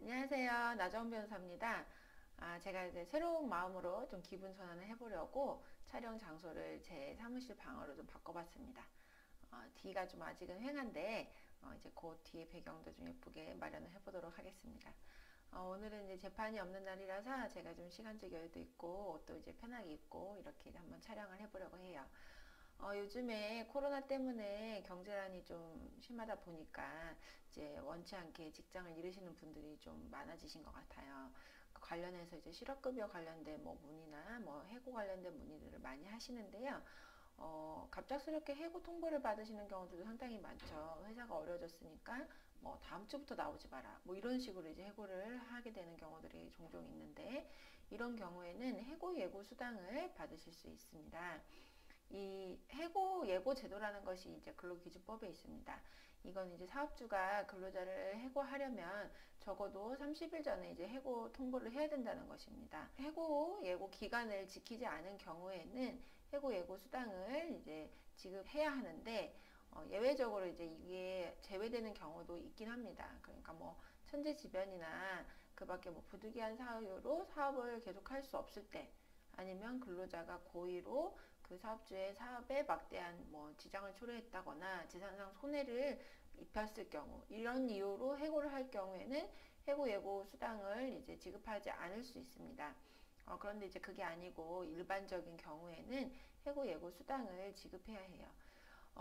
안녕하세요. 나정은 변호사입니다. 제가 이제 새로운 마음으로 좀 기분 전환을 해보려고 촬영 장소를 제 사무실 방으로 좀 바꿔봤습니다. 뒤가 좀 아직은 휑한데, 이제 그 뒤에 배경도 좀 예쁘게 마련을 해보도록 하겠습니다. 오늘은 이제 재판이 없는 날이라서 제가 좀 시간적 여유도 있고, 옷도 이제 편하게 입고, 이렇게 한번 촬영을 해보려고 해요. 요즘에 코로나 때문에 경제난이 좀 심하다 보니까 이제 원치 않게 직장을 잃으시는 분들이 좀 많아지신 것 같아요. 그 관련해서 이제 실업급여 관련된 뭐 문의나 뭐 해고 관련된 문의들을 많이 하시는데요. 갑작스럽게 해고 통보를 받으시는 경우들도 상당히 많죠. 회사가 어려워졌으니까 뭐 다음 주부터 나오지 마라. 뭐 이런 식으로 이제 해고를 하게 되는 경우들이 종종 있는데 이런 경우에는 해고 예고 수당을 받으실 수 있습니다. 이 해고 예고 제도라는 것이 이제 근로기준법에 있습니다. 이건 이제 사업주가 근로자를 해고하려면 적어도 30일 전에 이제 해고 통보를 해야 된다는 것입니다. 해고 예고 기간을 지키지 않은 경우에는 해고 예고 수당을 이제 지급해야 하는데 예외적으로 이제 이게 제외되는 경우도 있긴 합니다. 그러니까 뭐 천재지변이나 그밖에 뭐 부득이한 사유로 사업을 계속할 수 없을 때 아니면 근로자가 고의로 그 사업주의 사업에 막대한 뭐 지장을 초래했다거나 재산상 손해를 입혔을 경우 이런 이유로 해고를 할 경우에는 해고 예고 수당을 이제 지급하지 않을 수 있습니다. 그런데 이제 그게 아니고 일반적인 경우에는 해고 예고 수당을 지급해야 해요.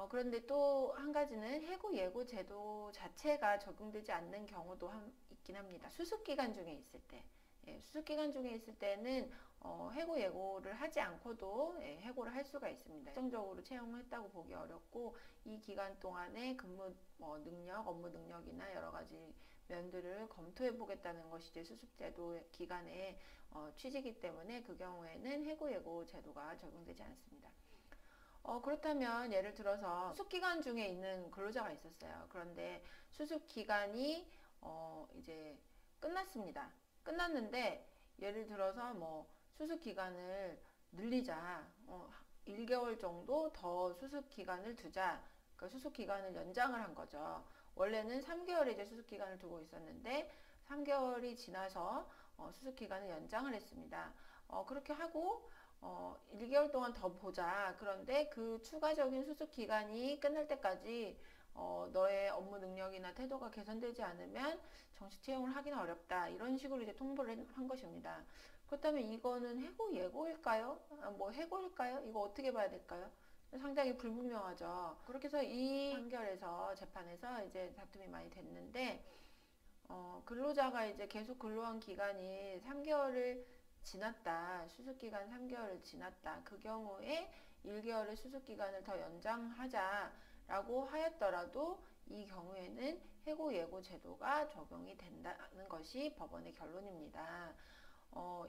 그런데 또 한 가지는 해고 예고 제도 자체가 적용되지 않는 경우도 있긴 합니다. 수습기간 중에 있을 때. 예, 수습기간 중에 있을 때는 해고 예고를 하지 않고도 해고를 할 수가 있습니다. 특정적으로 채용을 했다고 보기 어렵고 이 기간 동안에 근무 능력, 업무 능력이나 여러 가지 면들을 검토해 보겠다는 것이 이제 수습제도 기간의 취지이기 때문에 그 경우에는 해고 예고 제도가 적용되지 않습니다. 그렇다면 예를 들어서 수습기간 중에 있는 근로자가 있었어요. 그런데 수습기간이 이제 끝났습니다. 끝났는데 예를 들어서 뭐 수습기간을 늘리자, 1개월 정도 더 수습기간을 두자. 그 수습기간을 연장을 한 거죠. 원래는 3개월에 이제 수습기간을 두고 있었는데 3개월이 지나서 수습기간을 연장을 했습니다. 그렇게 하고 1개월 동안 더 보자. 그런데 그 추가적인 수습 기간이 끝날 때까지 너의 업무 능력이나 태도가 개선되지 않으면 정식 채용을 하기는 어렵다. 이런 식으로 이제 통보를 한 것입니다. 그렇다면 이거는 해고 예고일까요? 뭐 해고일까요? 이거 어떻게 봐야 될까요? 상당히 불분명하죠. 그렇게 해서 이 판결에서 재판에서 이제 다툼이 많이 됐는데 근로자가 이제 계속 근로한 기간이 3개월을 지났다. 수습기간 3개월을 지났다. 그 경우에 1개월의 수습기간을 더 연장하자라고 하였더라도 이 경우에는 해고 예고 제도가 적용이 된다는 것이 법원의 결론입니다.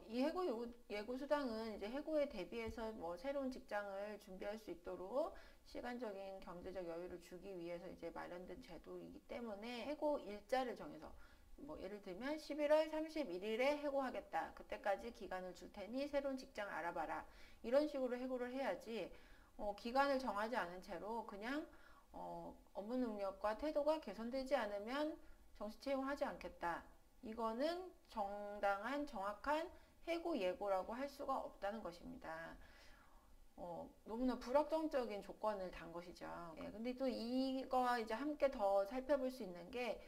이 해고 예고 수당은 이제 해고에 대비해서 뭐 새로운 직장을 준비할 수 있도록 시간적인 경제적 여유를 주기 위해서 이제 마련된 제도이기 때문에 해고 일자를 정해서 뭐 예를 들면 11월 31일에 해고하겠다. 그때까지 기간을 줄 테니 새로운 직장 알아봐라. 이런 식으로 해고를 해야지 기간을 정하지 않은 채로 그냥 업무 능력과 태도가 개선되지 않으면 정시 채용을 하지 않겠다. 이거는 정당한 정확한 해고 예고라고 할 수가 없다는 것입니다. 너무나 불확정적인 조건을 단 것이죠. 예, 근데 또 이거와 이제 함께 더 살펴볼 수 있는 게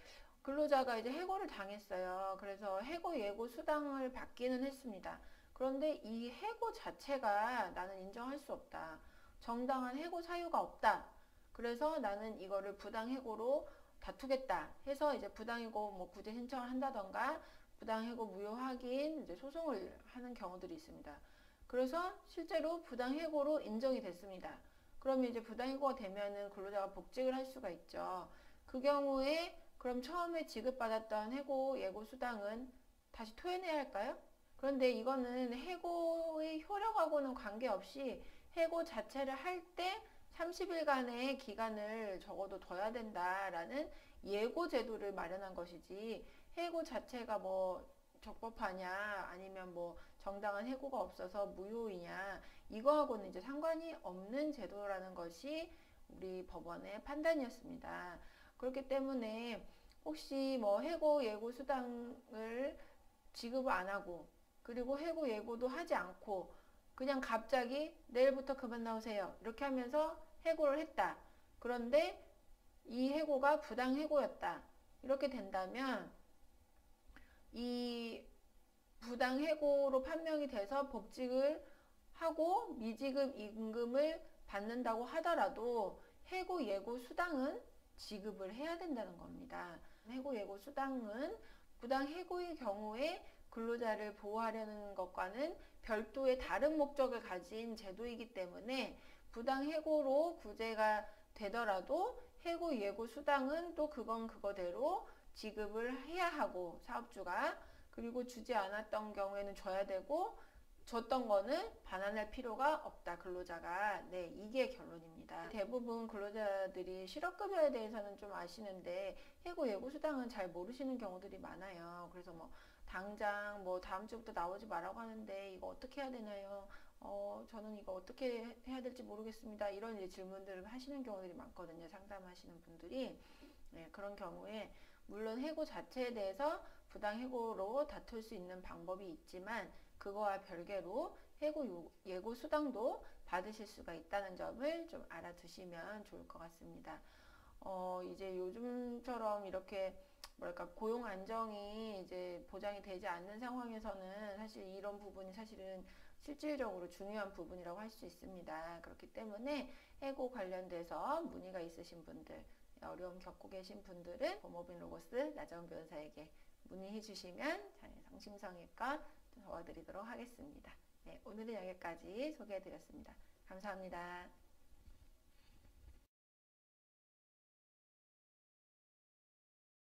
근로자가 이제 해고를 당했어요. 그래서 해고 예고 수당을 받기는 했습니다. 그런데 이 해고 자체가 나는 인정할 수 없다. 정당한 해고 사유가 없다. 그래서 나는 이거를 부당해고로 다투겠다 해서 이제 부당해고 뭐 구제 신청을 한다던가 부당해고 무효 확인 이제 소송을 하는 경우들이 있습니다. 그래서 실제로 부당해고로 인정이 됐습니다. 그러면 이제 부당해고가 되면은 근로자가 복직을 할 수가 있죠. 그 경우에 그럼 처음에 지급받았던 해고 예고 수당은 다시 토해내야 할까요? 그런데 이거는 해고의 효력하고는 관계없이 해고 자체를 할 때 30일간의 기간을 적어도 둬야 된다라는 예고 제도를 마련한 것이지 해고 자체가 뭐 적법하냐 아니면 뭐 정당한 해고가 없어서 무효이냐 이거하고는 이제 상관이 없는 제도라는 것이 우리 법원의 판단이었습니다. 그렇기 때문에 혹시 뭐 해고 예고 수당을 지급 안 하고, 그리고 해고 예고도 하지 않고 그냥 갑자기 내일부터 그만 나오세요 이렇게 하면서 해고를 했다. 그런데 이 해고가 부당 해고였다. 이렇게 된다면 이 부당 해고로 판명이 돼서 복직을 하고 미지급 임금을 받는다고 하더라도 해고 예고 수당은 지급을 해야 된다는 겁니다. 해고 예고 수당은 부당 해고의 경우에 근로자를 보호하려는 것과는 별도의 다른 목적을 가진 제도이기 때문에 부당 해고로 구제가 되더라도 해고 예고 수당은 또 그건 그거대로 지급을 해야 하고 사업주가, 그리고 주지 않았던 경우에는 줘야 되고 줬던 거는 반환할 필요가 없다, 근로자가. 네, 이게 결론입니다. 대부분 근로자들이 실업급여에 대해서는 좀 아시는데 해고 예고 수당은 잘 모르시는 경우들이 많아요. 그래서 뭐 당장 뭐 다음 주부터 나오지 말라고 하는데 이거 어떻게 해야 되나요? 저는 이거 어떻게 해야 될지 모르겠습니다. 이런 이제 질문들을 하시는 경우들이 많거든요. 상담하시는 분들이. 네, 그런 경우에 물론 해고 자체에 대해서 부당 해고로 다툴 수 있는 방법이 있지만 그거와 별개로 해고 예고 수당도 받으실 수가 있다는 점을 좀 알아두시면 좋을 것 같습니다. 이제 요즘처럼 이렇게 뭐랄까 고용 안정이 이제 보장이 되지 않는 상황에서는 사실 이런 부분이 사실은 실질적으로 중요한 부분이라고 할 수 있습니다. 그렇기 때문에 해고 관련돼서 문의가 있으신 분들, 어려움 겪고 계신 분들은 법무법인 로고스 나정은 변호사에게 문의해 주시면 성심성의껏 도와드리도록 하겠습니다. 네, 오늘은 여기까지 소개해 드렸습니다. 감사합니다.